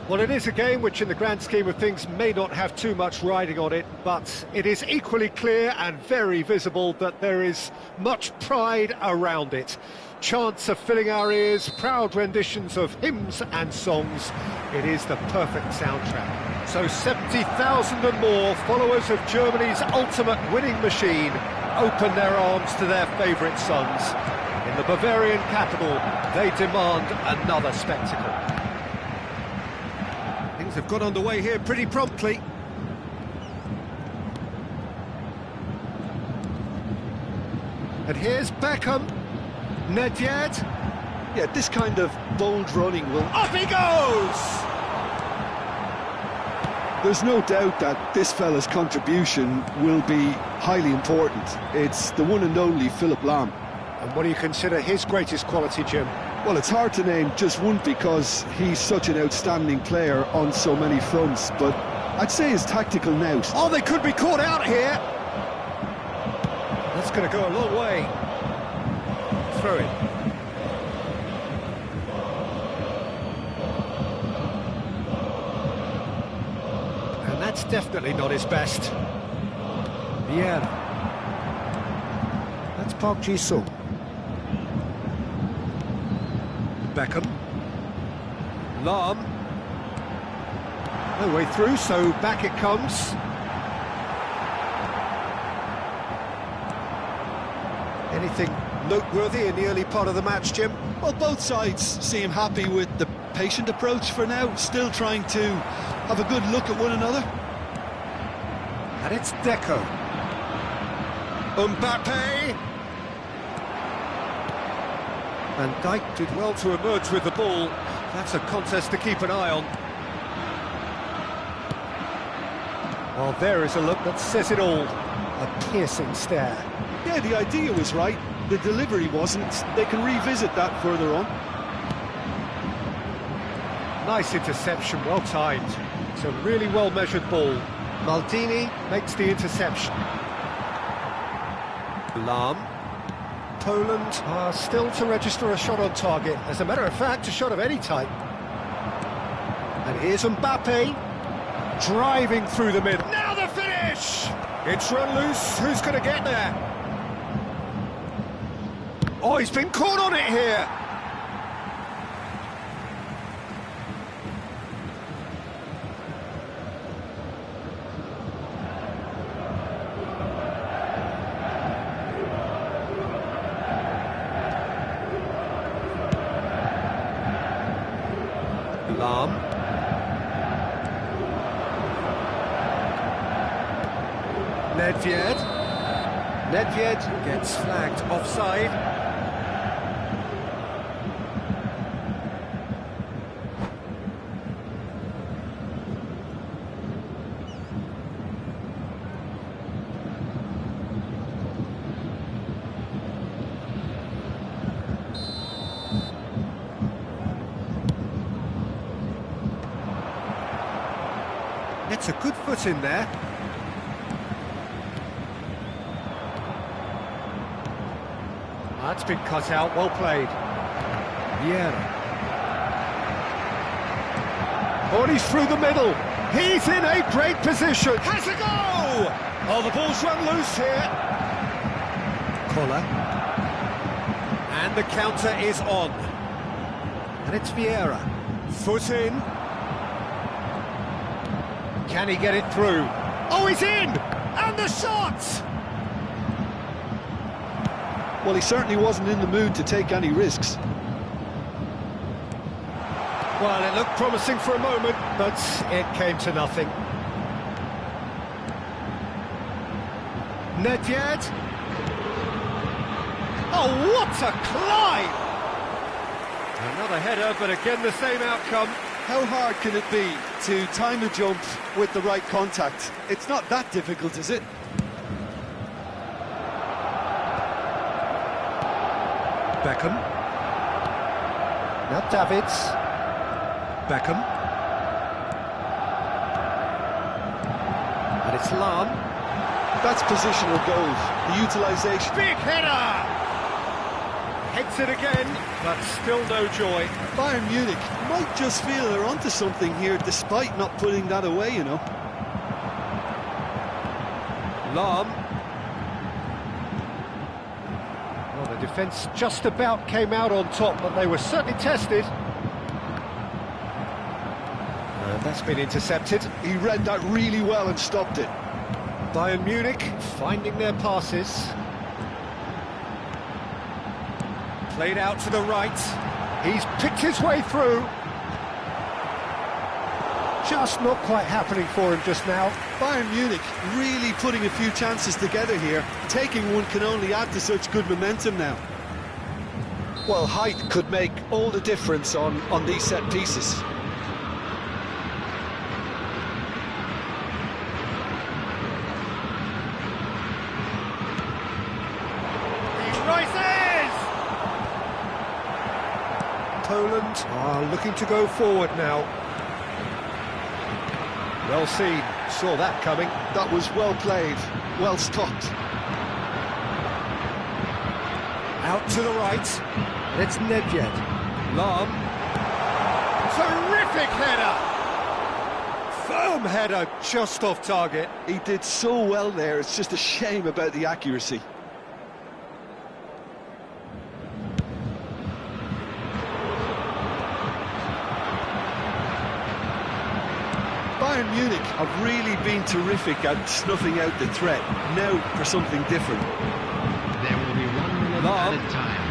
Well, it is a game which in the grand scheme of things may not have too much riding on it, but it is equally clear and very visible that there is much pride around it. Chants are filling our ears, proud renditions of hymns and songs. It is the perfect soundtrack. So 70,000 and more followers of Germany's ultimate winning machine open their arms to their favourite sons. In the Bavarian capital, they demand another spectacle. Things have got underway here pretty promptly. And here's Beckham. Nedved. Yeah, this kind of bold running will... Off he goes! There's no doubt that this fella's contribution will be highly important. It's the one and only Philipp Lahm. And what do you consider his greatest quality, Jim? Well, it's hard to name just one because he's such an outstanding player on so many fronts, but I'd say his tactical nous. Oh, they could be caught out here. That's going to go a long way. Throw it. And that's definitely not his best. Vieira. That's Park Ji-sung. Beckham. Lahm. No way through, so back it comes. Anything noteworthy in the early part of the match, Jim? Well, both sides seem happy with the patient approach for now, still trying to have a good look at one another. And it's Deco. Mbappe. Van Dijk did well to emerge with the ball. That's a contest to keep an eye on. Well, there is a look that says it all. A piercing stare. Yeah, the idea was right. The delivery wasn't. They can revisit that further on. Nice interception, well timed. It's a really well-measured ball. Maldini makes the interception. Lahm. Poland are still to register a shot on target. As a matter of fact, a shot of any type. And here's Mbappe, driving through the middle. Now the finish! It's run loose. Who's going to get there? Oh, he's been caught on it here. Lahm. Nedved gets flagged offside. Gets a good foot in there. That's been cut out, well played. Vieira. Oh, and he's through the middle. He's in a great position. Has a go! Oh, the ball's run loose here. Collar. And the counter is on. And it's Vieira. Foot in. Can he get it through? Oh, he's in! And the shot! Well, he certainly wasn't in the mood to take any risks. Well, it looked promising for a moment, but it came to nothing. Nedved. Oh, what a climb! Another header, but again the same outcome. How hard can it be to time a jump with the right contact? It's not that difficult, is it? Beckham. Now Davids. Beckham. And it's Lam. That's positional goal. The utilisation. Big header! Heads it again, but still no joy. Bayern Munich might just feel they're onto something here, despite not putting that away, you know. Lam. Well, the defence just about came out on top, but they were certainly tested. And that's been intercepted. He read that really well and stopped it. Bayern Munich finding their passes. Played out to the right. He's picked his way through. Just not quite happening for him just now. Bayern Munich really putting a few chances together here. Taking one can only add to such good momentum now. Well, height could make all the difference on these set pieces. He rises! Poland are looking to go forward now. Well seen, saw that coming. That was well played, well stopped. Out to the right, and it's Nedved. Lam. Terrific header! Firm header, just off target. He did so well there, it's just a shame about the accuracy. Bayern Munich have really been terrific at snuffing out the threat. Now for something different. There will be 1 minute added time.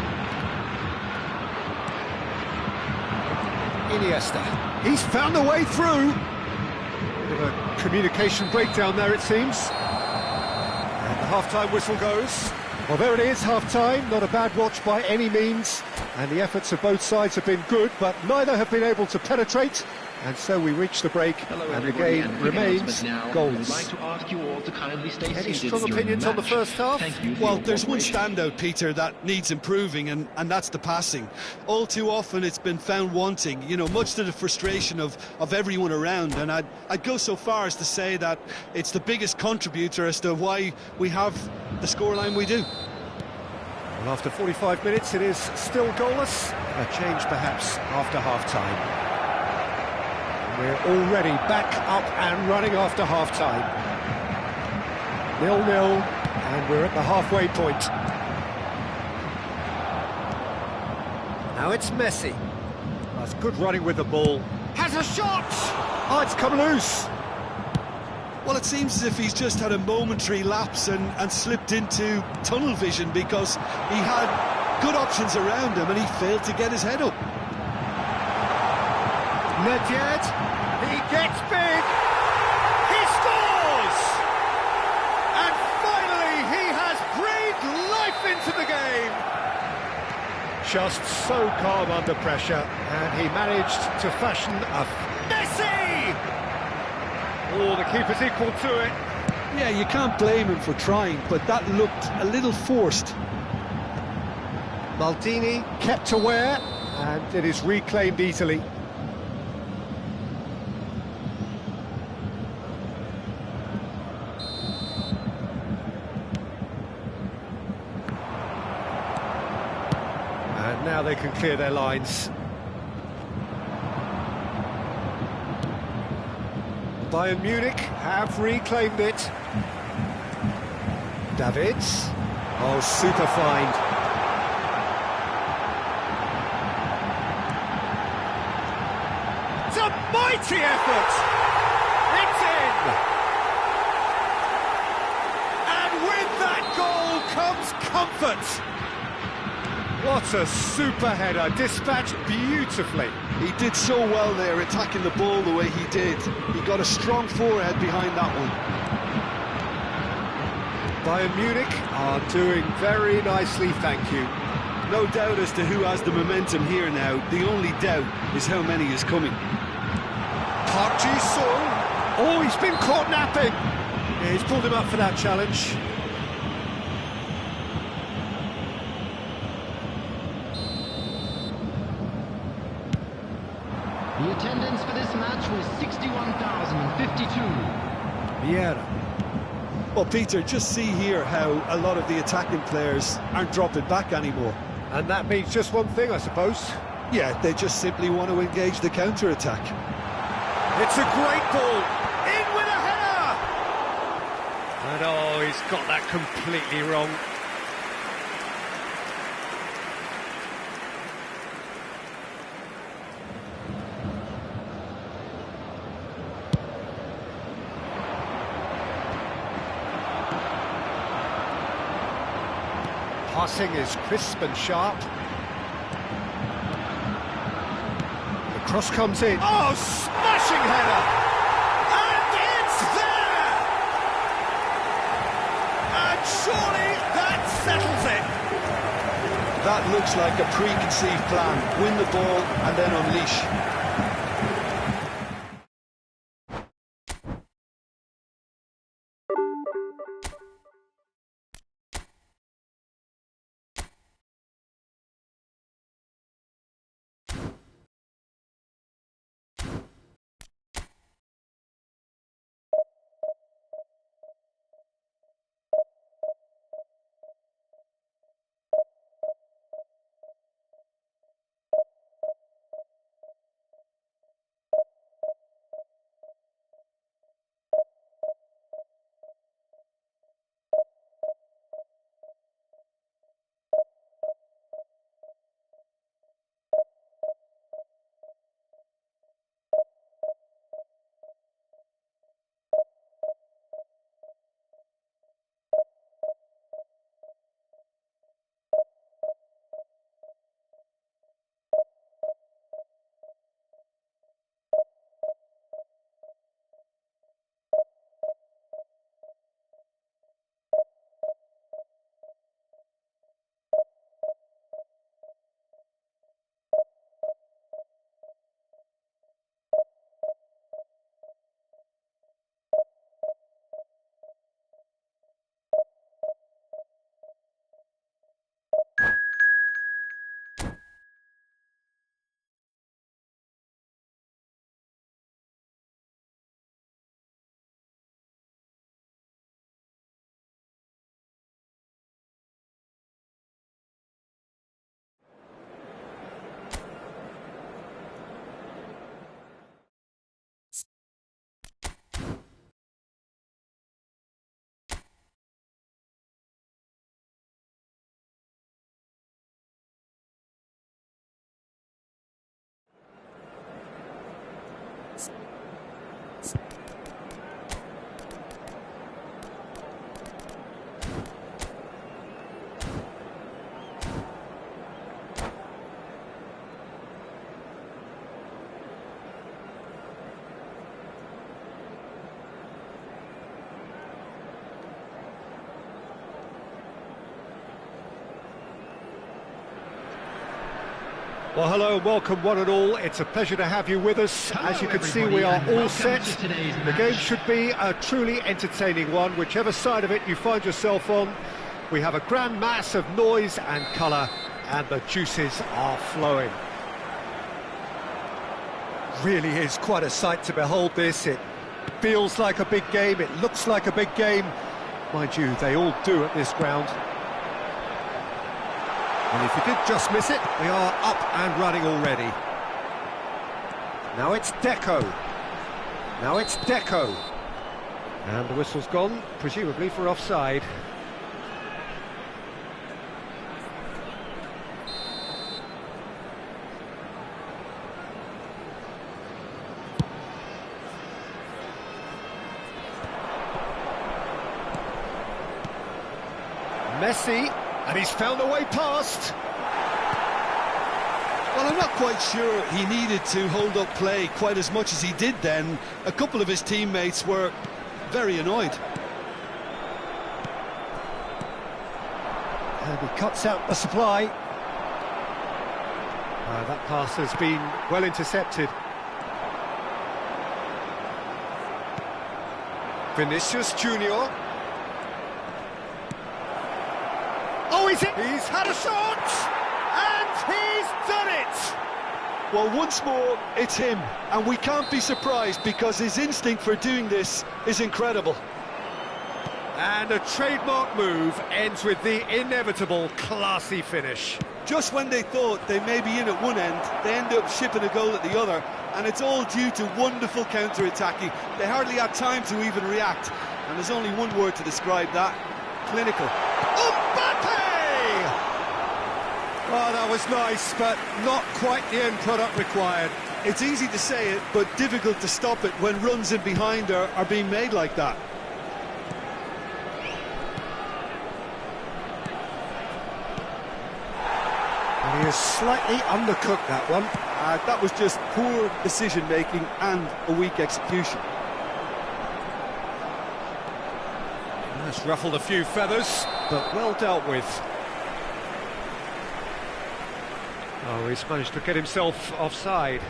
Iniesta. He's found a way through. Bit of a communication breakdown there, it seems. And the half-time whistle goes. Well, there it is, half-time. Not a bad watch by any means. And the efforts of both sides have been good, but neither have been able to penetrate. And so we reach the break, and the game remains goals. Like to ask you all to kindly stay Any seated strong during opinions the on the match. first half? Thank you for Well, your there's one cooperation. standout, Peter, that needs improving, and that's the passing. All too often it's been found wanting, you know, much to the frustration of everyone around, and I'd go so far as to say that it's the biggest contributor as to why we have the scoreline we do. Well, after 45 minutes, it is still goalless. A change, perhaps, after half-time. We're already back up and running after half-time. 0-0, and we're at the halfway point. Now it's Messi. That's good running with the ball. Has a shot! Oh, it's come loose. Well, it seems as if he's just had a momentary lapse and slipped into tunnel vision, because he had good options around him and he failed to get his head up. Nedved, he gets big, he scores! And finally he has breathed life into the game! Just so calm under pressure, and he managed to fashion a Messi! Oh, the keeper's equal to it. Yeah, you can't blame him for trying, but that looked a little forced. Maldini kept aware, and it is reclaimed easily. And now they can clear their lines. Bayern Munich have reclaimed it. Davids. Oh, super find. It's a mighty effort! It's in! And with that goal comes comfort! What a super header, dispatched beautifully. He did so well there, attacking the ball the way he did. He got a strong forehead behind that one. Bayern Munich are doing very nicely, thank you. No doubt as to who has the momentum here now. The only doubt is how many is coming. Park Ji-sung. Oh, he's been caught napping. Yeah, he's pulled him up for that challenge. The attendance for this match was 61,052. Vieira. Well, Peter, just see here how a lot of the attacking players aren't dropping back anymore. And that means just one thing, I suppose. Yeah, they just simply want to engage the counter-attack. It's a great ball. In with a header! And oh, he's got that completely wrong. Passing is crisp and sharp. The cross comes in. Oh, smashing header! And it's there! And surely that settles it. That looks like a preconceived plan. Win the ball and then unleash. Well, hello and welcome one and all. It's a pleasure to have you with us. Hello, as you can see, everybody, we are and all welcome set. to today's The match. game should be a truly entertaining one, whichever side of it you find yourself on. We have a grand mass of noise and colour, and the juices are flowing. Really is quite a sight to behold this. It feels like a big game, it looks like a big game. Mind you, they all do at this ground. And if you did just miss it, we are up and running already. Now it's Deco. Now it's Deco. And the whistle's gone, presumably for offside. Messi, and he's found a way past. Well, I'm not quite sure he needed to hold up play quite as much as he did then. A couple of his teammates were very annoyed. And he cuts out the supply. That pass has been well intercepted. Vinicius Junior. Oh, he's had a shot! And he's done it! Well, once more, it's him. And we can't be surprised because his instinct for doing this is incredible. And a trademark move ends with the inevitable classy finish. Just when they thought they may be in at one end, they end up shipping a goal at the other, and it's all due to wonderful counter-attacking. They hardly had time to even react, and there's only one word to describe that: clinical. Mbappe! Oh, that was nice, but not quite the end product required. It's easy to say it, but difficult to stop it when runs in behind are being made like that. And he has slightly undercooked that one. That was just poor decision-making and a weak execution. That's ruffled a few feathers, but well dealt with. Oh, he's managed to get himself offside.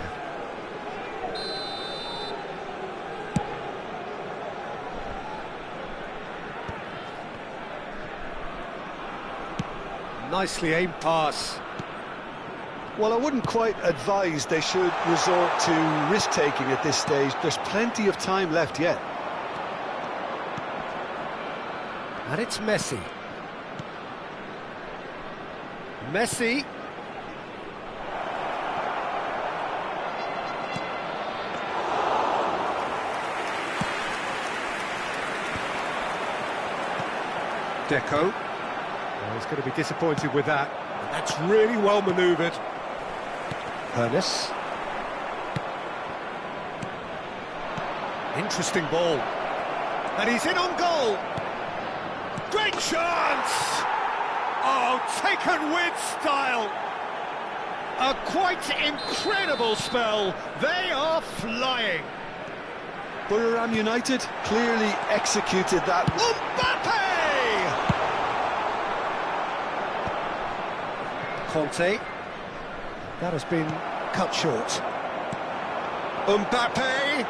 Nicely aimed pass. Well, I wouldn't quite advise they should resort to risk-taking at this stage. There's plenty of time left yet. And it's Messi. Messi. Deco. Oh, he's going to be disappointed with that. That's really well manoeuvred. Ernest. Interesting ball. And he's in on goal. Great chance! Oh, taken with style. A quite incredible spell. They are flying. Buriram United clearly executed that. Mbappe! Conte. That has been cut short. Mbappe!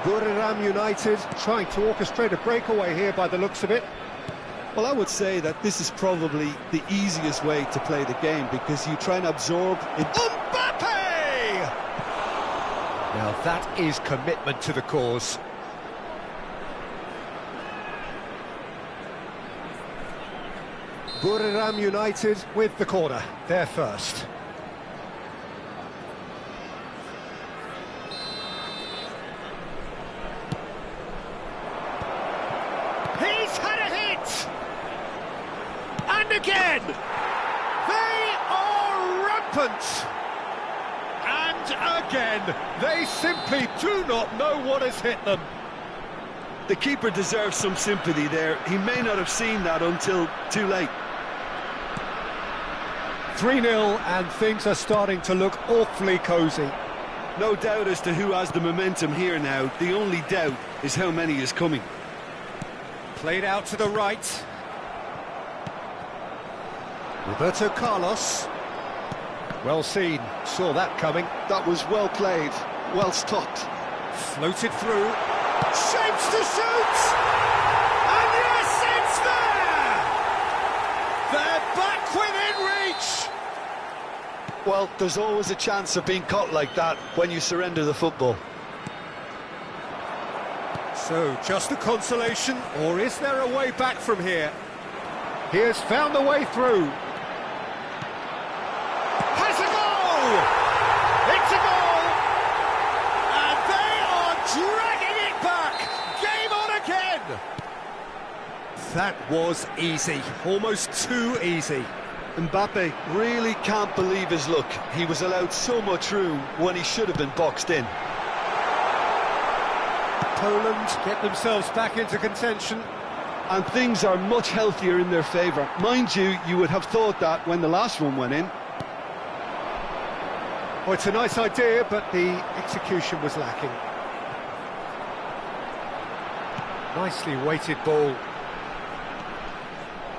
Buriram United trying to orchestrate a breakaway here by the looks of it. Well, I would say that this is probably the easiest way to play the game because you try and absorb it. Mbappe! Now that is commitment to the cause. Buriram United with the corner, they're first. He's had a hit! And again! They are rampant! And again, they simply do not know what has hit them. The keeper deserves some sympathy there. He may not have seen that until too late. 3-0 and things are starting to look awfully cosy. No doubt as to who has the momentum here now. The only doubt is how many is coming. Played out to the right. Roberto Carlos. Well seen, saw that coming. That was well played, well stopped. Floated through. Shapes to shoot! And yes, it's there! They're back within reach! Well, there's always a chance of being caught like that when you surrender the football. So, just a consolation, or is there a way back from here? He has found a way through. Has a goal! It's a goal! And they are dragging it back! Game on again! That was easy, almost too easy. Mbappe really can't believe his luck. He was allowed so much room when he should have been boxed in. Poland get themselves back into contention. and things are much healthier in their favour. Mind you, you would have thought that when the last one went in. Well, it's a nice idea, but the execution was lacking. Nicely weighted ball.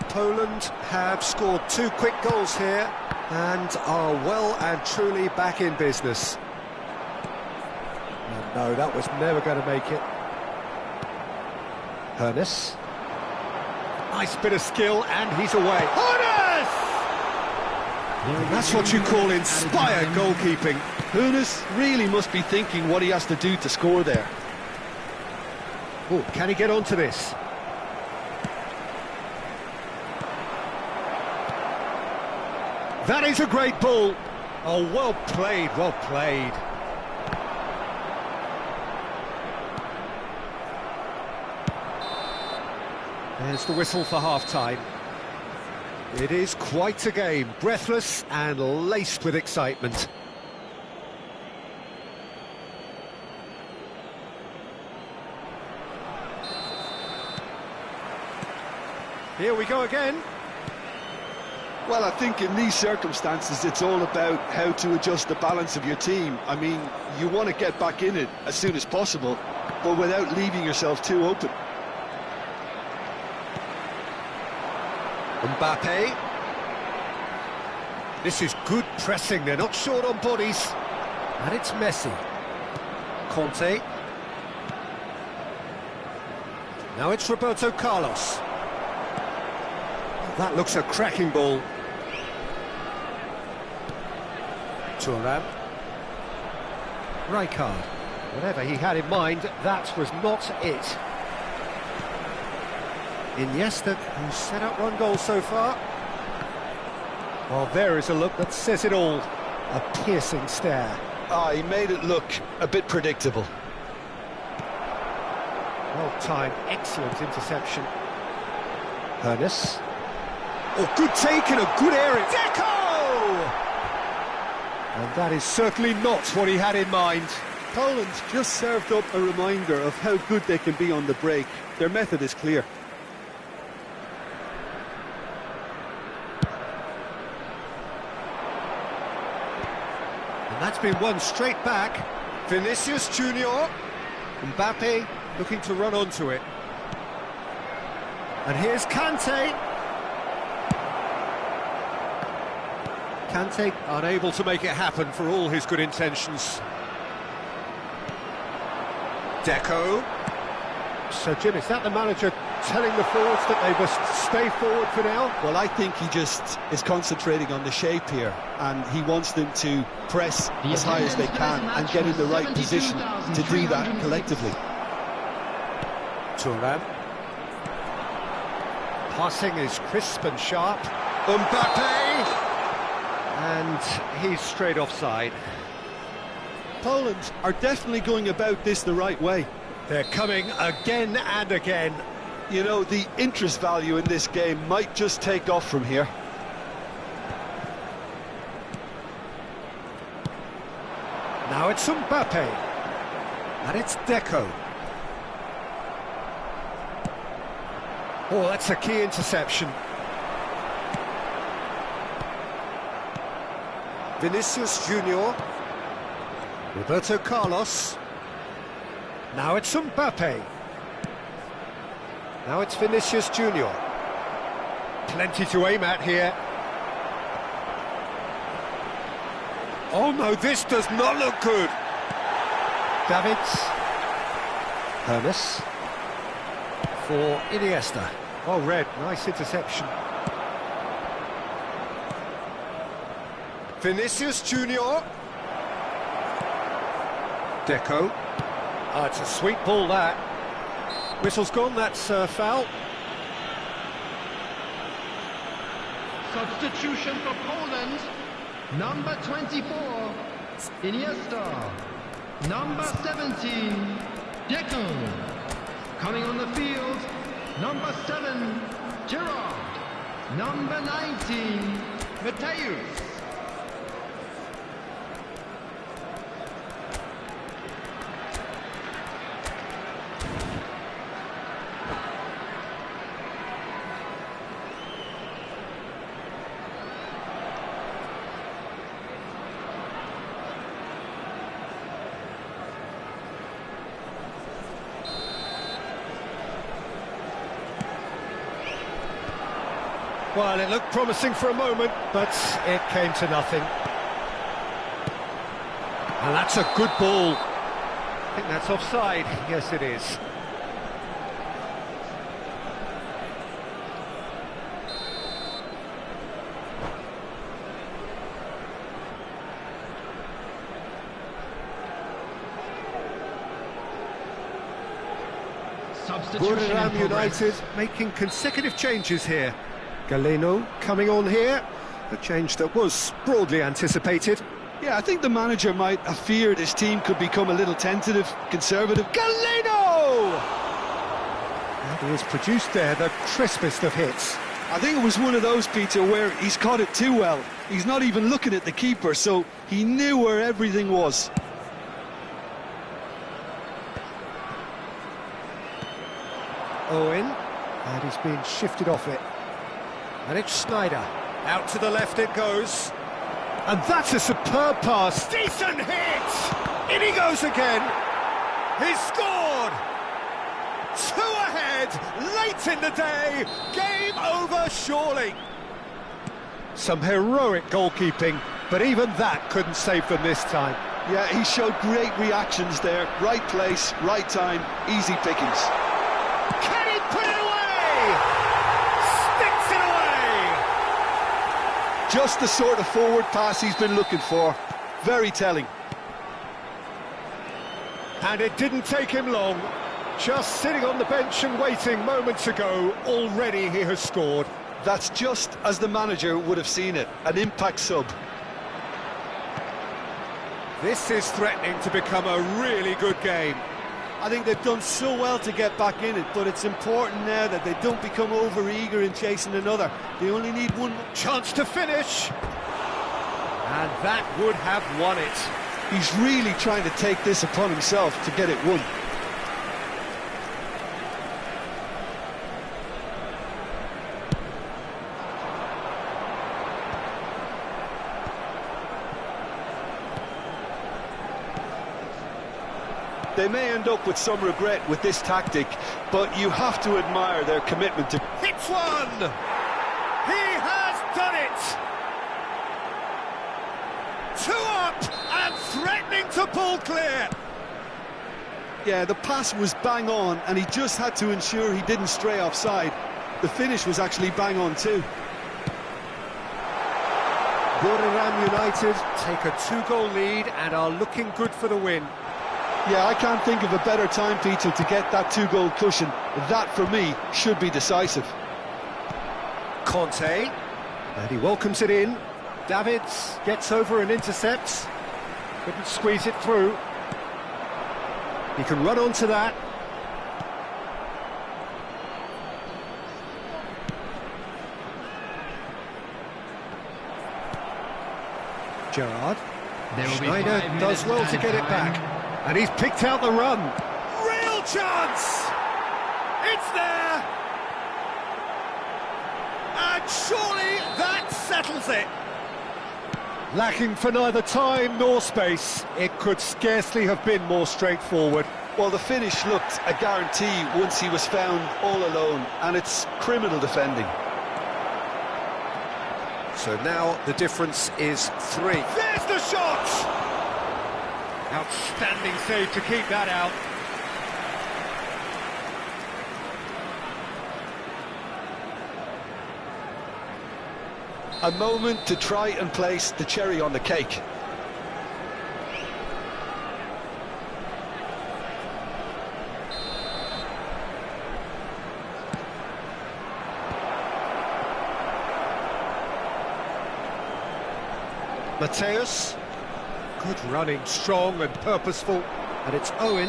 Poland have scored 2 quick goals here and are well and truly back in business. And no, that was never going to make it. Hernus. Nice bit of skill, and he's away. Hernus! That's what you call inspired goalkeeping. Hernus really must be thinking what he has to do to score there. Oh, can he get onto this? That is a great ball. Oh, well played, well played. There's the whistle for half-time. It is quite a game, breathless and laced with excitement. Here we go again. Well, I think in these circumstances, it's all about how to adjust the balance of your team. I mean, you want to get back in it as soon as possible, but without leaving yourself too open. Mbappe. This is good pressing, they're not short on bodies. And it's Messi. Conte. Now it's Roberto Carlos. That looks a cracking ball. Thuram. Rijkaard. Whatever he had in mind, that was not it. Iniesta, who's set up 1 goal so far. Well, there is a look that says it all. A piercing stare. Ah, he made it look a bit predictable. Well timed, excellent interception. Hernus. Oh, good take in a good area. Deco! And that is certainly not what he had in mind. Poland just served up a reminder of how good they can be on the break. Their method is clear. And that's been won straight back. Vinicius Junior. Mbappe looking to run onto it. And here's Kante. Kante unable to make it happen for all his good intentions. Deco. So, Jim, is that the manager telling the forwards that they must stay forward for now? Well, I think he just is concentrating on the shape here, and he wants them to press as high as they can and get in the right position to do that collectively. Thuram. Passing is crisp and sharp. Mbappe! And he's straight offside. Poland are definitely going about this the right way. They're coming again and again. You know, the interest value in this game might just take off from here. Now it's Mbappe. And it's Deco. Oh, that's a key interception. Vinicius Junior. Roberto Carlos. Now it's Mbappe. Now it's Vinicius Junior. Plenty to aim at here. Oh no, this does not look good. Davids. Hernus. For Iniesta. Oh, red, nice interception. Vinicius Junior. Deco. Oh, it's a sweet ball, that. Whistle's gone, that's foul. Substitution for Poland. Number 24, Iniesta. Number 17, Deco. Coming on the field, number 7, Gerard. Number 19, Mateus. Well, it looked promising for a moment, but it came to nothing. And that's a good ball. I think that's offside. Yes, it is. Substitution United making consecutive changes here. Galeno coming on here, a change that was broadly anticipated. Yeah, I think the manager might have feared his team could become a little tentative, conservative. Galeno! And he has produced there the crispest of hits. I think it was one of those, Peter, where he's caught it too well. He's not even looking at the keeper, so he knew where everything was. Owen, and he's been shifted off it. And it's Snyder. Out to the left it goes. And that's a superb pass. Decent hit! In he goes again. He's scored! 2 ahead, late in the day. Game over, surely. Some heroic goalkeeping, but even that couldn't save them this time. Yeah, he showed great reactions there. Right place, right time, easy pickings. Can he put it away? Sticks it away! Just the sort of forward pass he's been looking for. Very telling. And it didn't take him long. Just sitting on the bench and waiting moments ago, already he has scored. That's just as the manager would have seen it, an impact sub. This is threatening to become a really good game. I think they've done so well to get back in it, but it's important now that they don't become over-eager in chasing another. They only need one chance to finish. And that would have won it. He's really trying to take this upon himself to get it won. They may end up with some regret with this tactic, but you have to admire their commitment to... Hits one! He has done it! 2 up and threatening to pull clear! Yeah, the pass was bang on, and he just had to ensure he didn't stray offside. The finish was actually bang on too. Buriram United take a 2-goal lead and are looking good for the win. Yeah, I can't think of a better time, Peter, to get that 2-goal cushion. That, for me, should be decisive. Conte, and he welcomes it in. Davids gets over and intercepts. Couldn't squeeze it through. He can run onto that. Gerrard. Schneider does well to get it back. And he's picked out the run. Real chance! It's there! And surely that settles it. Lacking for neither time nor space, it could scarcely have been more straightforward. Well, the finish looked a guarantee once he was found all alone, and it's criminal defending. So now the difference is 3. There's the shot! Outstanding save to keep that out. A moment to try and place the cherry on the cake. Mateus. Good running, strong and purposeful. And it's Owen.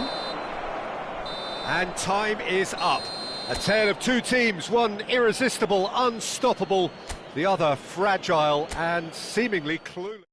And time is up. A tale of 2 teams, one irresistible, unstoppable, the other fragile and seemingly clueless.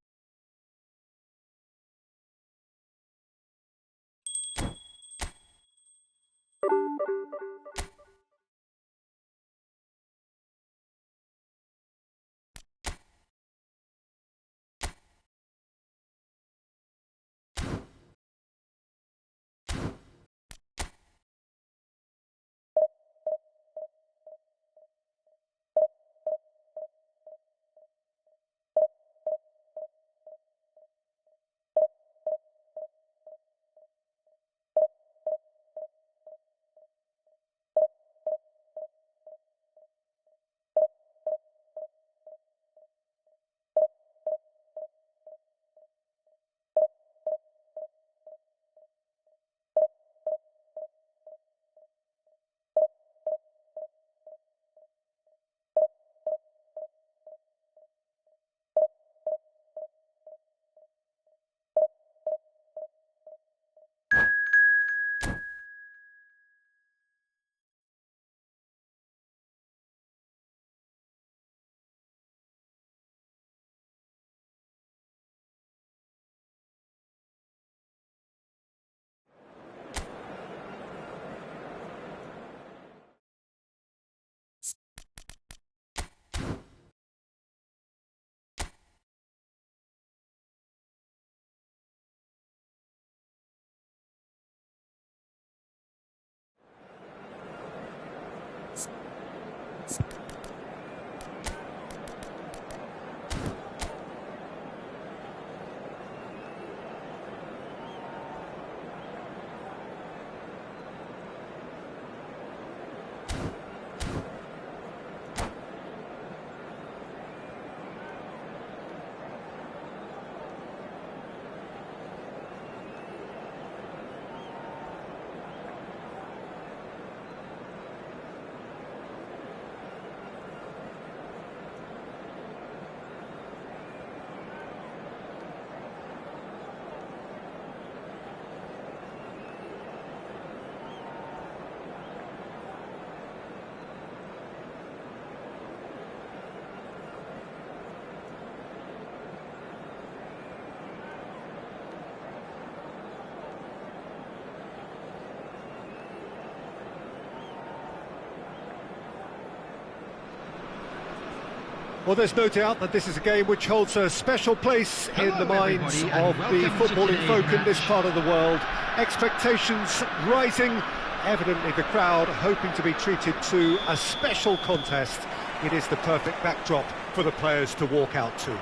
Well, there's no doubt that this is a game which holds a special place in the minds of the footballing folk in this part of the world. Expectations rising, evidently the crowd hoping to be treated to a special contest. It is the perfect backdrop for the players to walk out to.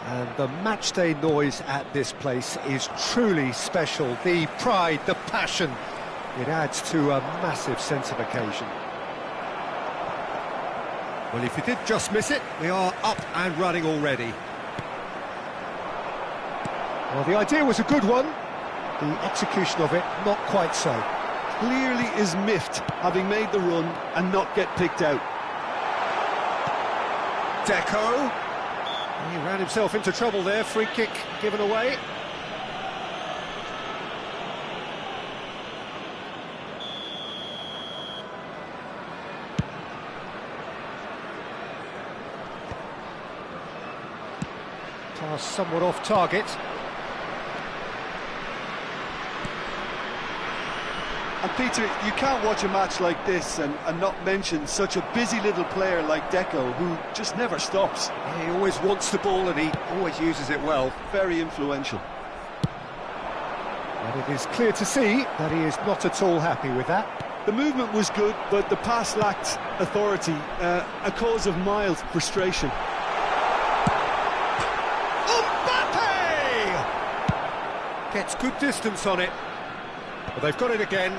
And the matchday noise at this place is truly special. The pride, the passion, it adds to a massive sense of occasion. Well, if you did just miss it, we are up and running already. Well, the idea was a good one. The execution of it, not quite so. Clearly is miffed, having made the run and not get picked out. Deco. He ran himself into trouble there. Free kick given away. Pass somewhat off target. And Peter, you can't watch a match like this and not mention such a busy little player like Deco, who just never stops. He always wants the ball and he always uses it well. Very influential. And it is clear to see that he is not at all happy with that. The movement was good, but the pass lacked authority, a cause of mild frustration. Gets good distance on it. But they've got it again.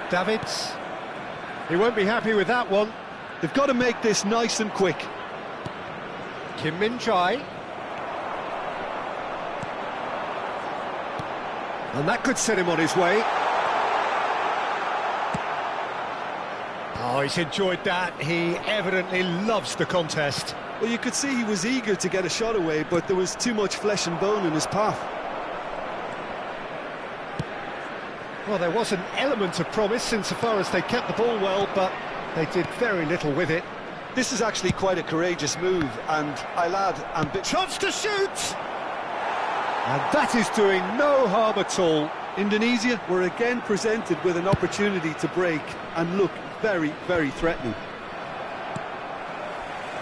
Davids. He won't be happy with that one. They've got to make this nice and quick. Kim Min-jae. And that could set him on his way. Oh, he's enjoyed that. He evidently loves the contest. Well, you could see he was eager to get a shot away, but there was too much flesh and bone in his path. Well, there was an element of promise insofar as they kept the ball well, but they did very little with it. This is actually quite a courageous move, and I'll add chance to shoot! And that is doing no harm at all. Indonesia were again presented with an opportunity to break and look very, very threatening.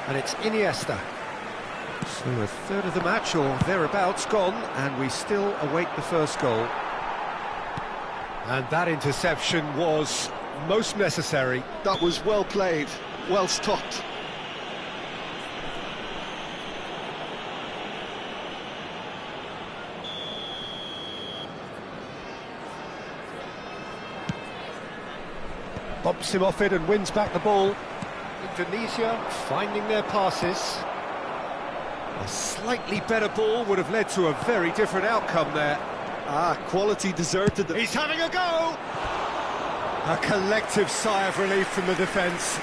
And it's Iniesta. So a third of the match, or thereabouts, gone, and we still await the first goal. And that interception was most necessary. That was well played, well stopped. Bumps him off it and wins back the ball. Indonesia finding their passes. A slightly better ball would have led to a very different outcome there. Quality deserted them. He's having a go! A collective sigh of relief from the defence.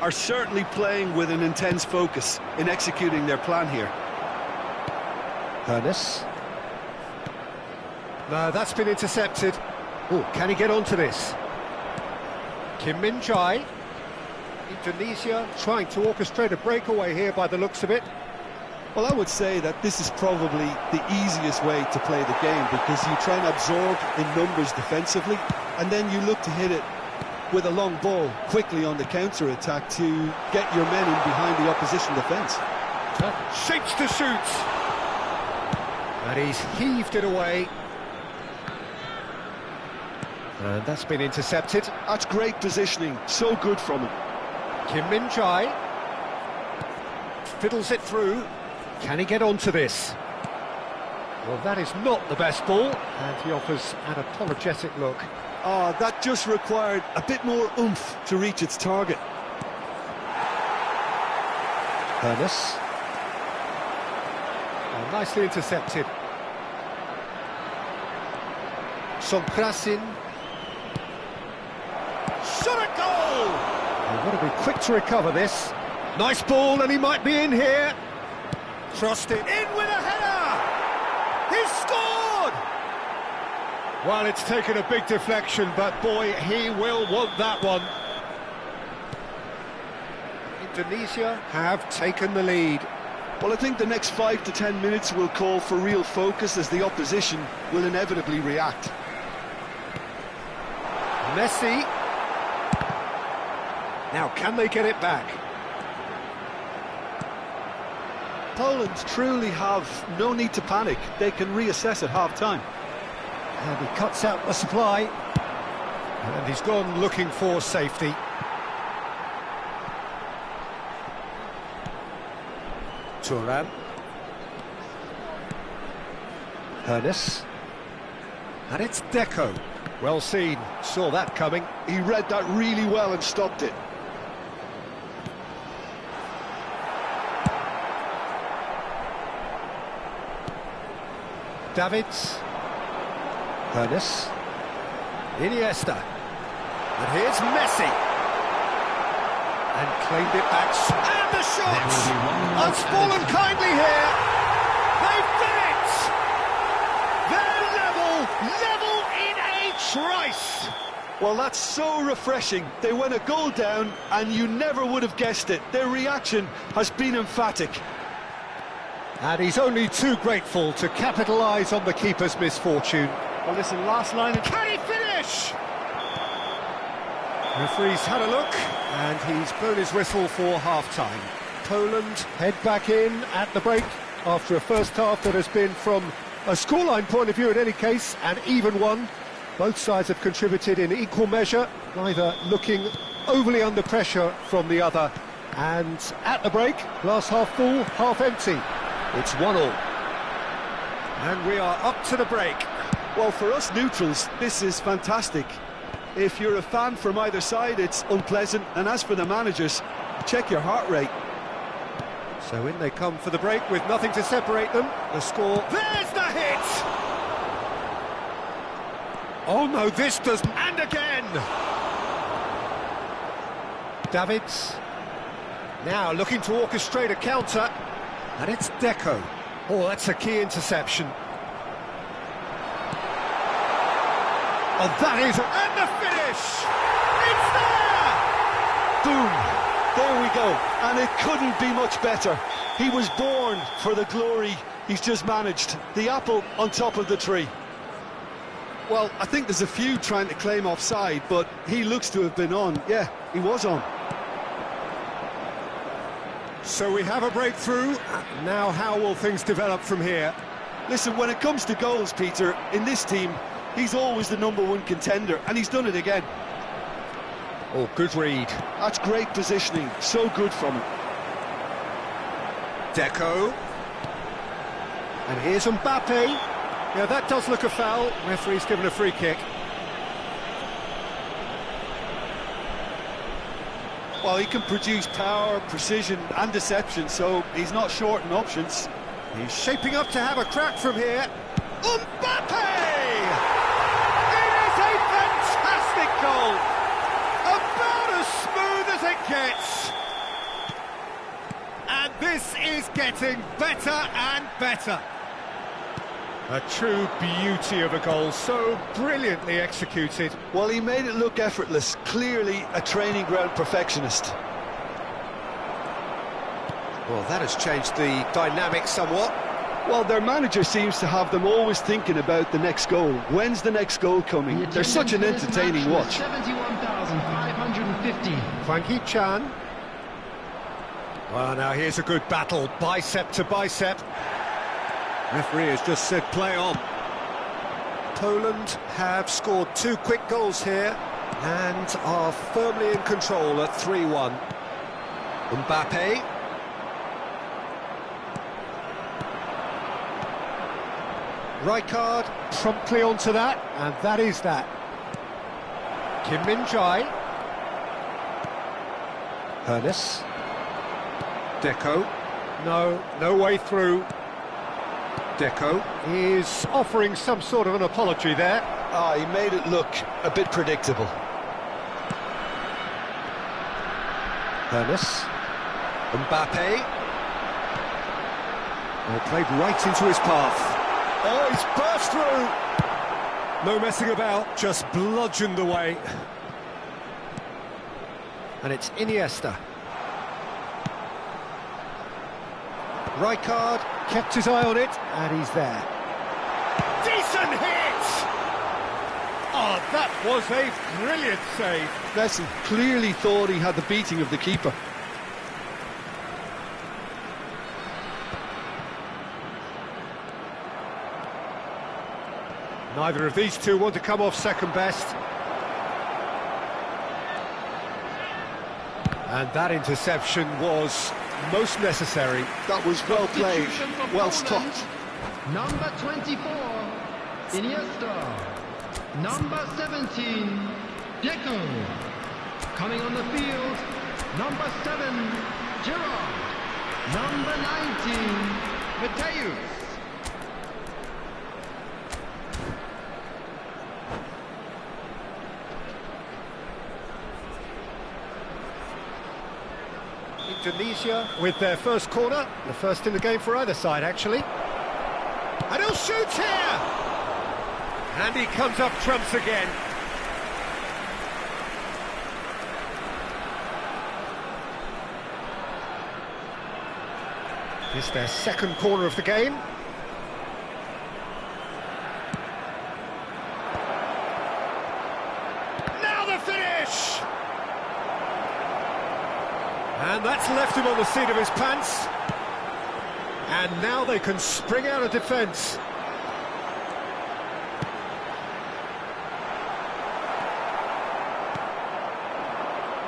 Are certainly playing with an intense focus in executing their plan here. Ernest. No, that's been intercepted. Oh, can he get onto this? Kim Min-jae. Indonesia trying to orchestrate a breakaway here by the looks of it. Well, I would say that this is probably the easiest way to play the game, because you try and absorb in numbers defensively, and then you look to hit it with a long ball quickly on the counter-attack to get your men in behind the opposition defence. Shapes to shoot. And he's heaved it away. And that's been intercepted. That's great positioning, so good from him. Kim Min-jae fiddles it through. Can he get onto this? Well, that is not the best ball, and he offers an apologetic look. Oh, that just required a bit more oomph to reach its target. Ernest. Oh, nicely intercepted. Somkrasin. Shot a goal! They've got to be quick to recover this. Nice ball, and he might be in here. Crossed it in with a header! He's scored! Well, it's taken a big deflection, but boy, he will want that one. Indonesia have taken the lead. Well, I think the next 5 to 10 minutes will call for real focus as the opposition will inevitably react. Messi. Now, can they get it back? Poland truly have no need to panic. They can reassess at half-time. And he cuts out the supply. And he's gone looking for safety. Turan. Ernest. And it's Deco. Well seen. Saw that coming. He read that really well and stopped it. Davids. Ernest. Iniesta. And here's Messi. And claimed it back. And the shot! That's fallen kindly here. They've done it! They're level in a trice. Well, that's so refreshing. They went a goal down and you never would have guessed it. Their reaction has been emphatic. And he's only too grateful to capitalise on the keeper's misfortune. Well, listen, last line... Can he finish? Referee's had a look, and he's blown his whistle for half-time. Poland head back in at the break after a first half that has been, from a scoreline point of view in any case, an even one. Both sides have contributed in equal measure, neither looking overly under pressure from the other. And at the break, glass half full, half empty. It's 1-1. And we are up to the break. Well, for us neutrals, this is fantastic. If you're a fan from either side, it's unpleasant. And as for the managers, check your heart rate. So in they come for the break with nothing to separate them. The score... There's the hit! Oh no, this doesn't... And again! Davids. Now looking to orchestrate a counter. And it's Deco. Oh, that's a key interception. Oh, that is... And the finish! It's there! Boom! There we go. And it couldn't be much better. He was born for the glory he's just managed. The apple on top of the tree. Well, I think there's a few trying to claim offside, but he looks to have been on. Yeah, he was on. So we have a breakthrough. Now how will things develop from here? Listen, when it comes to goals, Peter, in this team, he's always the #1 contender, and he's done it again. Oh, good read. That's great positioning, so good from him. Deco. And here's Mbappe. Yeah, that does look a foul. Referee's given a free kick. Well, he can produce power, precision and deception, so he's not short in options. He's shaping up to have a crack from here. Mbappe! It is a fantastic goal! About as smooth as it gets. And this is getting better and better. A true beauty of a goal, so brilliantly executed. Well, he made it look effortless, clearly a training ground perfectionist. Well, that has changed the dynamic somewhat. Well, their manager seems to have them always thinking about the next goal. When's the next goal coming? They're such an entertaining watch. 71,550. Hwang Hee-chan. Well, now here's a good battle, bicep to bicep. Referee has just said play on. Poland have scored 2 quick goals here and are firmly in control at 3-1. Mbappe. Rijkaard promptly onto that, and that is that. Kim Min-jae. Hernes. Deco. No way through. Deco is offering some sort of an apology there. Ah, he made it look a bit predictable. Hernes. Mbappe. Well, played right into his path. Oh, he's burst through! No messing about, just bludgeoned away. And it's Iniesta. Rijkaard kept his eye on it, and he's there. Decent hit! Oh, that was a brilliant save. Messi clearly thought he had the beating of the keeper. Neither of these two want to come off second best. And that interception was most necessary. That was well played, well stopped. Number 24, Iniesta. Number 17, Deco. Coming on the field, number 7, Gerard. Number 19, Mateus. Indonesia with their first corner, the first in the game for either side actually. And he'll shoot here! And he comes up trumps again. It's their second corner of the game. Now the finish! And that's left him on the seat of his pants. And now they can spring out of defence.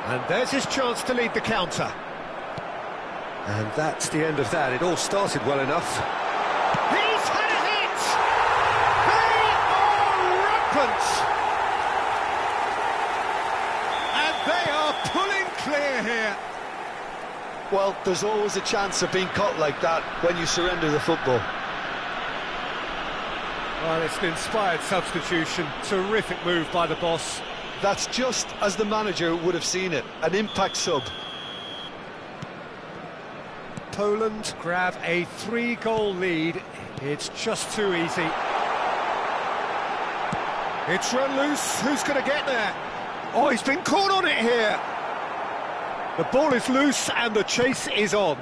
And there's his chance to lead the counter. And that's the end of that. It all started well enough. He's had a hit! They are rampant! And they are pulling clear here. Well, there's always a chance of being caught like that when you surrender the football. Well, it's an inspired substitution. Terrific move by the boss. That's just as the manager would have seen it, an impact sub. Poland grab a 3-goal lead. It's just too easy. It's run loose. Who's going to get there? Oh, he's been caught on it here. The ball is loose and the chase is on.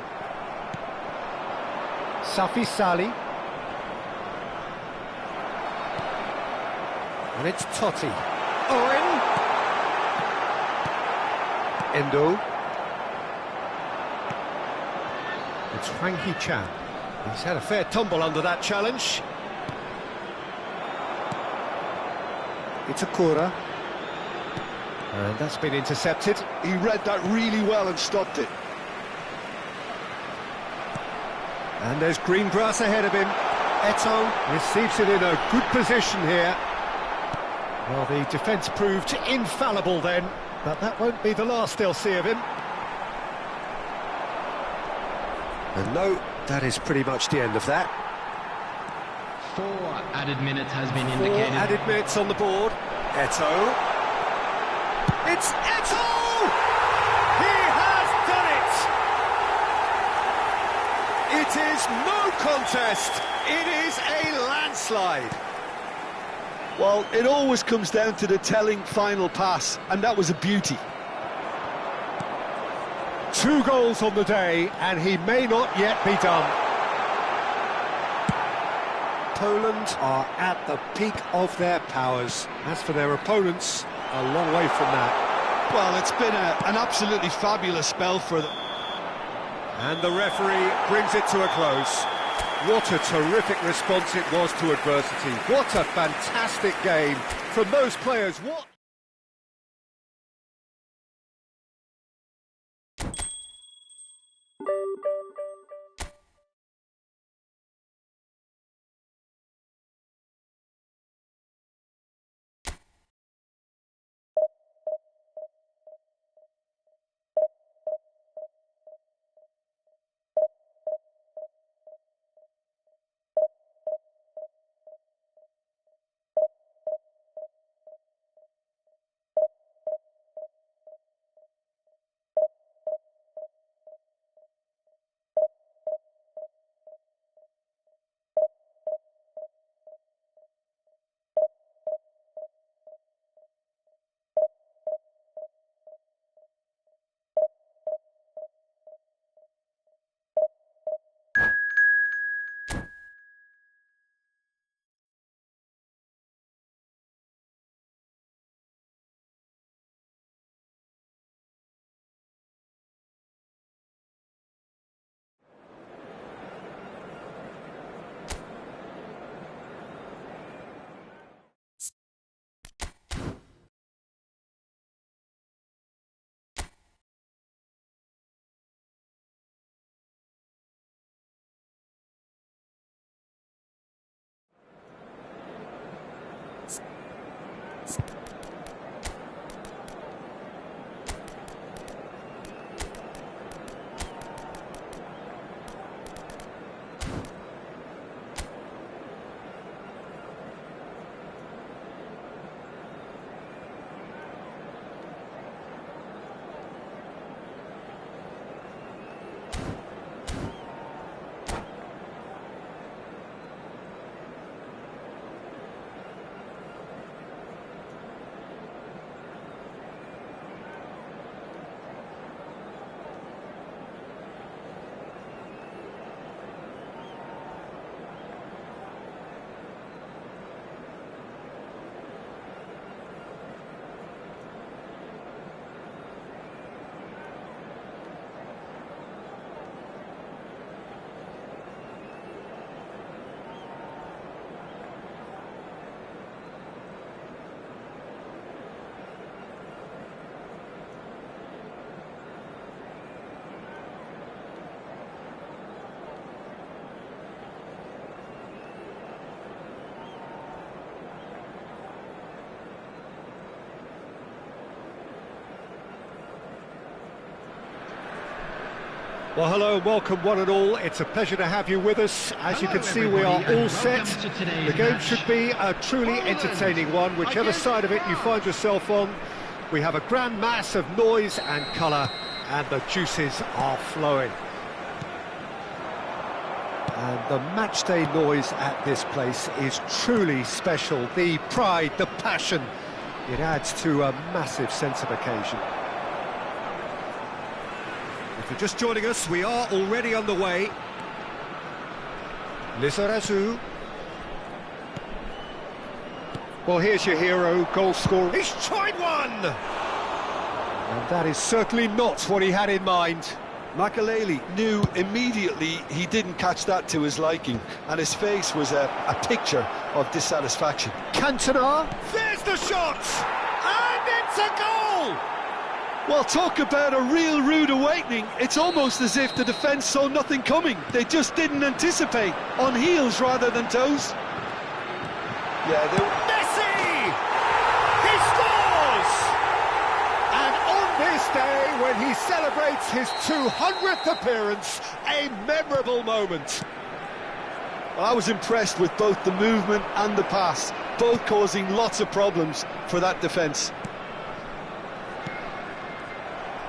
Safi Sali. And it's Totti. Owen. Endo. It's Hwang Hee-chan. He's had a fair tumble under that challenge. It's Akura. And that's been intercepted. He read that really well and stopped it. And there's green grass ahead of him. Eto'o receives it in a good position here. Well, the defence proved infallible then, but that won't be the last they'll see of him. And no, that is pretty much the end of that. 4 added minutes has been indicated. 4 added minutes on the board. Eto'o. It's Eto'o! He has done it! It is no contest. It is a landslide. Well, it always comes down to the telling final pass, and that was a beauty. 2 goals on the day, and he may not yet be done. Poland are at the peak of their powers. As for their opponents, a long way from that. Well, it's been an absolutely fabulous spell for them. And the referee brings it to a close. What a terrific response it was to adversity. What a fantastic game from those players. What... Well, hello and welcome one and all. It's a pleasure to have you with us. As you can see, we are all set. The game should be a truly entertaining one, whichever side of it you find yourself on. We have a grand mass of noise and colour, and the juices are flowing. And the matchday noise at this place is truly special. The pride, the passion, it adds to a massive sense of occasion. If you're just joining us, we are already underway. Lizarazu. Well, here's your hero, goal scorer. He's tried one! And that is certainly not what he had in mind. Makaleli knew immediately he didn't catch that to his liking, and his face was a picture of dissatisfaction. Cantona, there's the shot! And it's a goal! Well, talk about a real rude awakening. It's almost as if the defence saw nothing coming. They just didn't anticipate, on heels rather than toes. Yeah, they were... Messi! He scores! And on this day, when he celebrates his 200th appearance, a memorable moment. Well, I was impressed with both the movement and the pass, both causing lots of problems for that defence.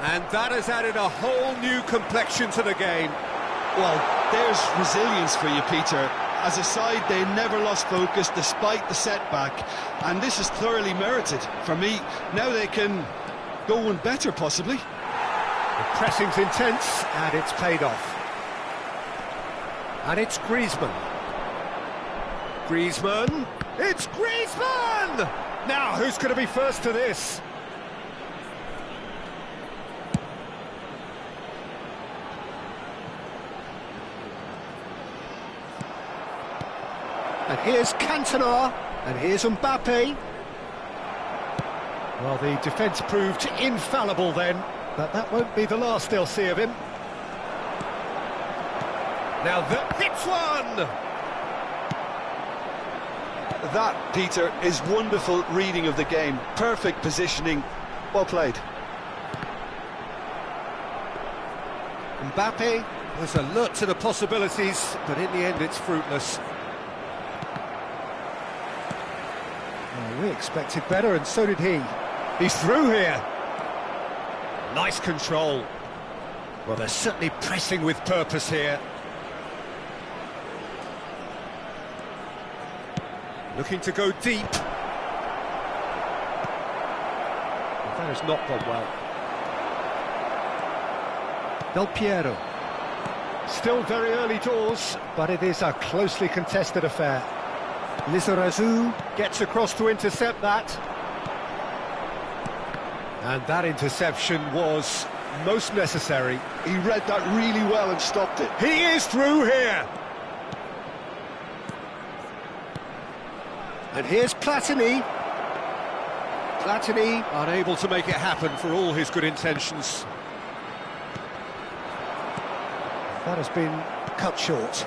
And that has added a whole new complexion to the game. Well, there's resilience for you, Peter. As a side, they never lost focus despite the setback, and this is thoroughly merited. For me, now they can go one better, possibly. The pressing's intense, and it's paid off. And it's Griezmann. Griezmann. It's Griezmann! Now, who's going to be first to this? And here's Cantona, and here's Mbappe. Well, the defence proved infallible then, but that won't be the last they'll see of him. Now hits one! That, Peter, is wonderful reading of the game. Perfect positioning. Well played. Mbappe was alert to the possibilities, but in the end it's fruitless. Well, we expected better, and so did he. He's through here. Nice control. Well, they're certainly pressing with purpose here. Looking to go deep. That has not gone well. Del Piero. Still very early doors, but it is a closely contested affair. Lizarazu gets across to intercept that. And that interception was most necessary. He read that really well and stopped it. He is through here. And here's Platini. Platini unable to make it happen for all his good intentions. That has been cut short.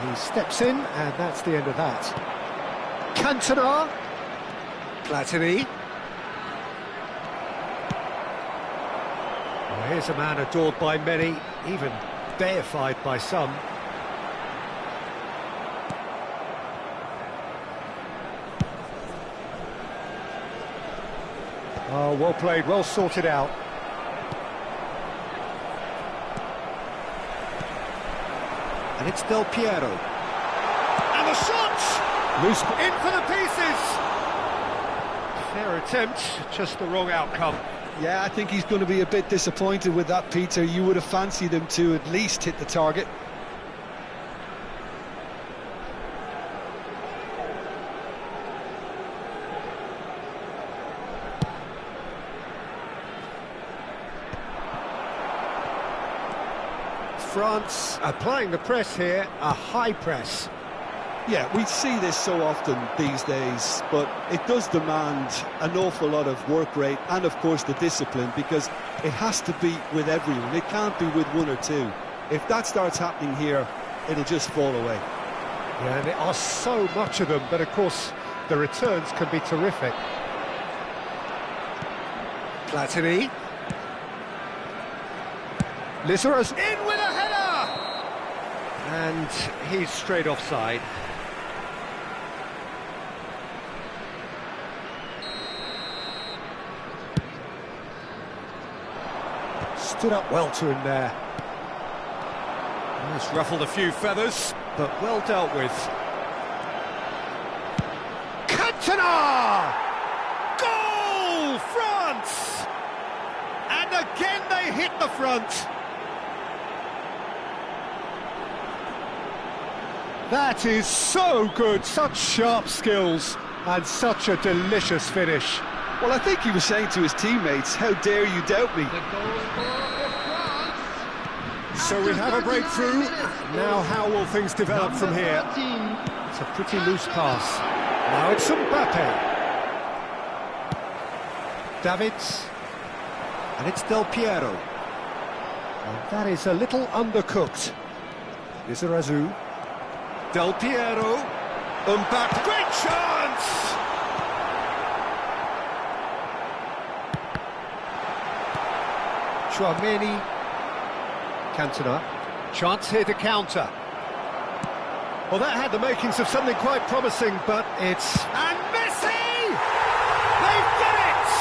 He steps in, and that's the end of that. Cantona. Platini. Well, here's a man adored by many, even deified by some. Oh, well played, well sorted out. And it's Del Piero. And the shot! Loose in for the pieces! Fair attempt, just the wrong outcome. Yeah, I think he's going to be a bit disappointed with that, Peter. You would have fancied him to at least hit the target. France applying the press here, a high press. Yeah, we see this so often these days, but it does demand an awful lot of work rate and, of course, the discipline, because it has to be with everyone. It can't be with one or two. If that starts happening here, it'll just fall away. Yeah, and there are so much of them, but of course the returns can be terrific. Platini. Lizara's in with a header! And he's straight offside. Stood up well to him there. He's ruffled a few feathers, but well dealt with. Cantona! Goal! France! And again they hit the front. That is so good, such sharp skills, and such a delicious finish. Well, I think he was saying to his teammates, how dare you doubt me? So we have a breakthrough. Now how will things develop from here? It's a pretty loose pass. Now it's Mbappe. Davids. And it's Del Piero. And that is a little undercooked. Lizarazu. Del Piero. Mbappe. Great chance! Chouameni. Cantona. Chance here to counter. Well, that had the makings of something quite promising, but it's... And Messi! They've done it!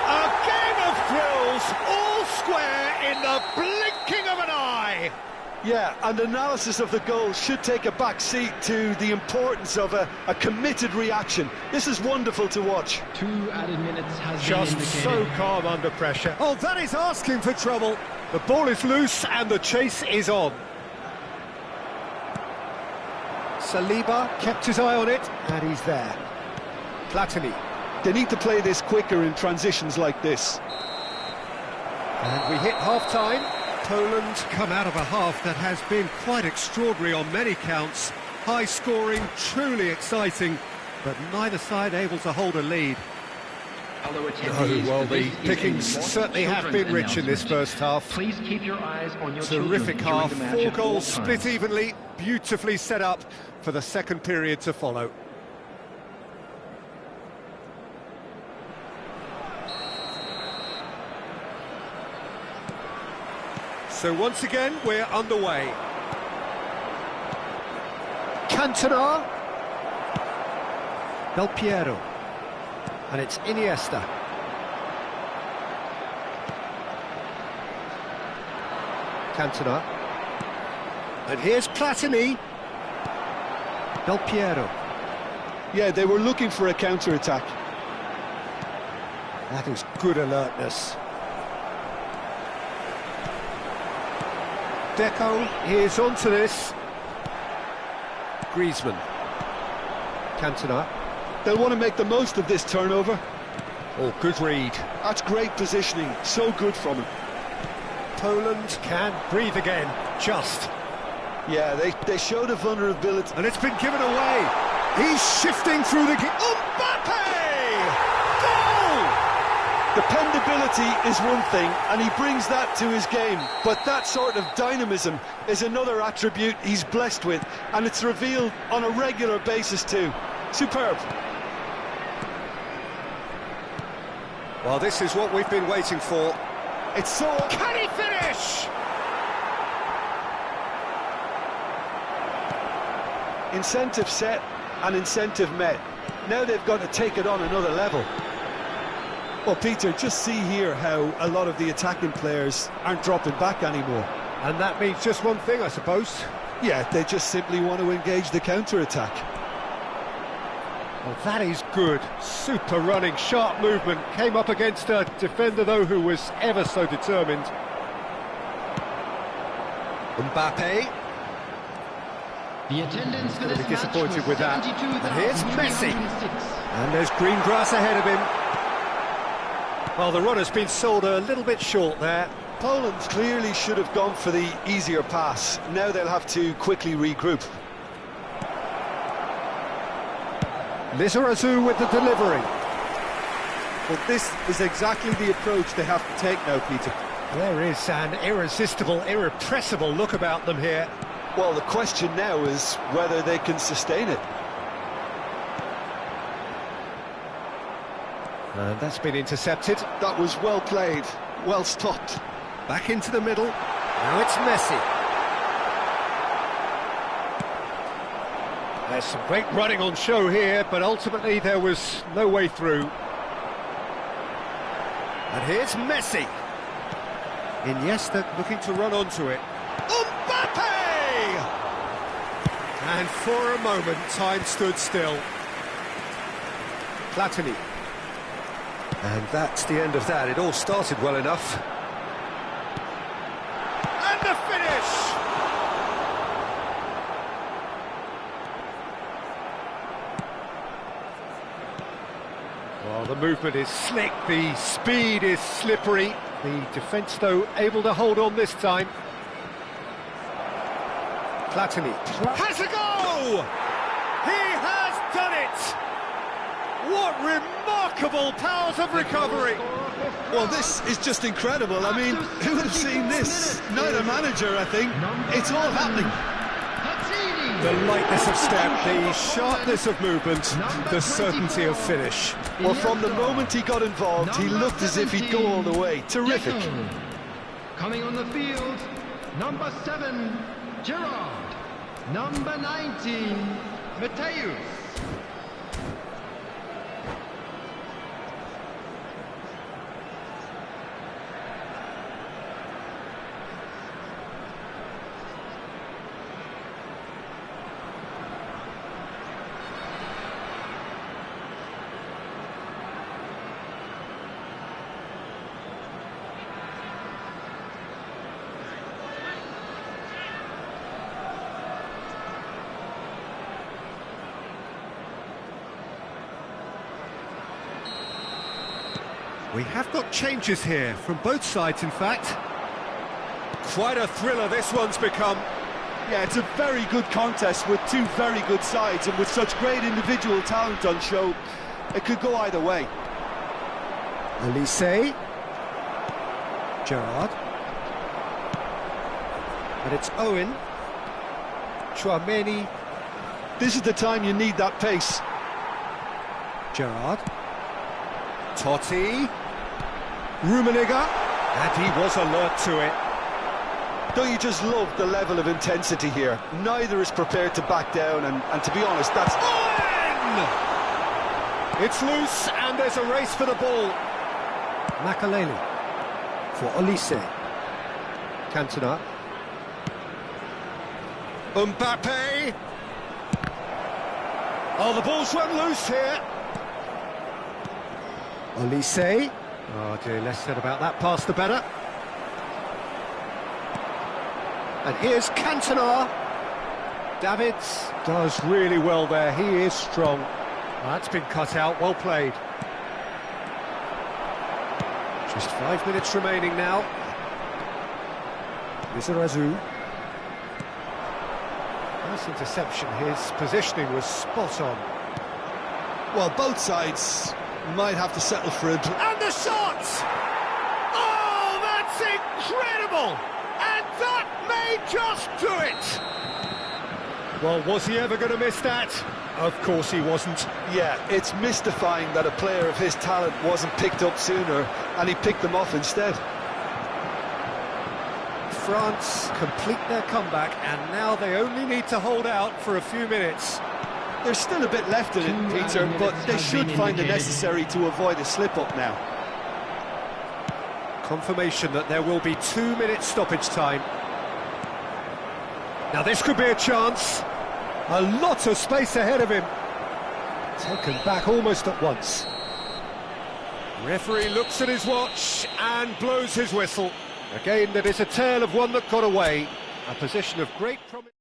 A game of thrills, all square in the blinking of an eye! Yeah, and analysis of the goal should take a back seat to the importance of a committed reaction. This is wonderful to watch. 2 added minutes has Just been so indicated. calm under pressure. Oh, that is asking for trouble. The ball is loose and the chase is on. Saliba kept his eye on it, and he's there. Platini. They need to play this quicker in transitions like this. And we hit half-time. Poland come out of a half that has been quite extraordinary on many counts. High-scoring, truly exciting, but neither side able to hold a lead. Oh, well, the pickings certainly have been rich in this first half. Please keep your eyes on your Terrific half, 4 goals split split evenly, beautifully set up for the second period to follow. So once again, we're underway. Cantona. Del Piero. And it's Iniesta. Cantona. And here's Platini. Del Piero. Yeah, they were looking for a counter-attack. That is good alertness. Deco is onto this. Griezmann. Cantona. They'll want to make the most of this turnover. Oh, good read. That's great positioning, so good from him. Poland can breathe again, just. Yeah, they showed a vulnerability. And it's been given away. He's shifting through the... Mbappe! Goal! Dependability is one thing, and he brings that to his game. But that sort of dynamism is another attribute he's blessed with, and it's revealed on a regular basis too. Superb. Well, this is what we've been waiting for. It's so... Can he finish? Incentive set and incentive met. Now they've got to take it on another level. Well, Peter, just see here how a lot of the attacking players aren't dropping back anymore. And that means just one thing, I suppose. Yeah, they just simply want to engage the counter-attack. Well, that is good. Super running, sharp movement. Came up against a defender, though, who was ever so determined. The Mbappe. attendance for Going this to be disappointed match with that. And here's Messi. And there's green grass ahead of him. Well, the runner's been sold a little bit short there. Poland clearly should have gone for the easier pass. Now they'll have to quickly regroup. Lizarazu with the delivery. Well, this is exactly the approach they have to take now, Peter. There is an irresistible, irrepressible look about them here. Well, the question now is whether they can sustain it. And that's been intercepted. That was well played, well stopped. Back into the middle. Now it's Messi. There's some great running on show here, but ultimately there was no way through. And here's Messi. Iniesta looking to run onto it. Mbappe! And for a moment, time stood still. Platini. And that's the end of that. It all started well enough. And the finish! Well, the movement is slick, the speed is slippery. The defence, though, able to hold on this time. Platini has a go! He has done it! What remarkable powers of recovery! Well, this is just incredible. I mean, who would have seen this? Neither manager, I think. It's all happening. The lightness of step, the sharpness of movement, the certainty of finish. Well, from the moment he got involved, he looked as if he'd go all the way. Terrific. Coming on the field, number 7, Gerard. Number 19, Mateus. We have got changes here from both sides, in fact. Quite a thriller this one's become. Yeah, it's a very good contest with two very good sides, and with such great individual talent on show, it could go either way. Elise. Gerrard. And it's Owen. Chouameni. This is the time you need that pace. Gerrard. Totti. Rummenigge. And he was alert to it. Don't you just love the level of intensity here? Neither is prepared to back down, and to be honest, that's... Owen! It's loose, and there's a race for the ball. Makaleli for Olise. Cantona. Mbappe. Oh, the ball's run loose here. Olise. Oh dear, less said about that pass the better. And here's Cantona. Davids does really well there, he is strong. That's been cut out, well played. Just 5 minutes remaining now. Lizarazu. Nice interception, his positioning was spot on. Well, both sides might have to settle for it. And the shot! Oh, that's incredible! And that may just do it! Well, was he ever going to miss that? Of course he wasn't. Yeah, it's mystifying that a player of his talent wasn't picked up sooner, and he picked them off instead. France complete their comeback, and now they only need to hold out for a few minutes. There's still a bit left in it, Peter, but they should find the necessary to avoid a slip-up now. Confirmation that there will be 2 minutes stoppage time. Now this could be a chance. A lot of space ahead of him. Taken back almost at once. Referee looks at his watch and blows his whistle. Again, that is a tale of one that got away. A position of great promise.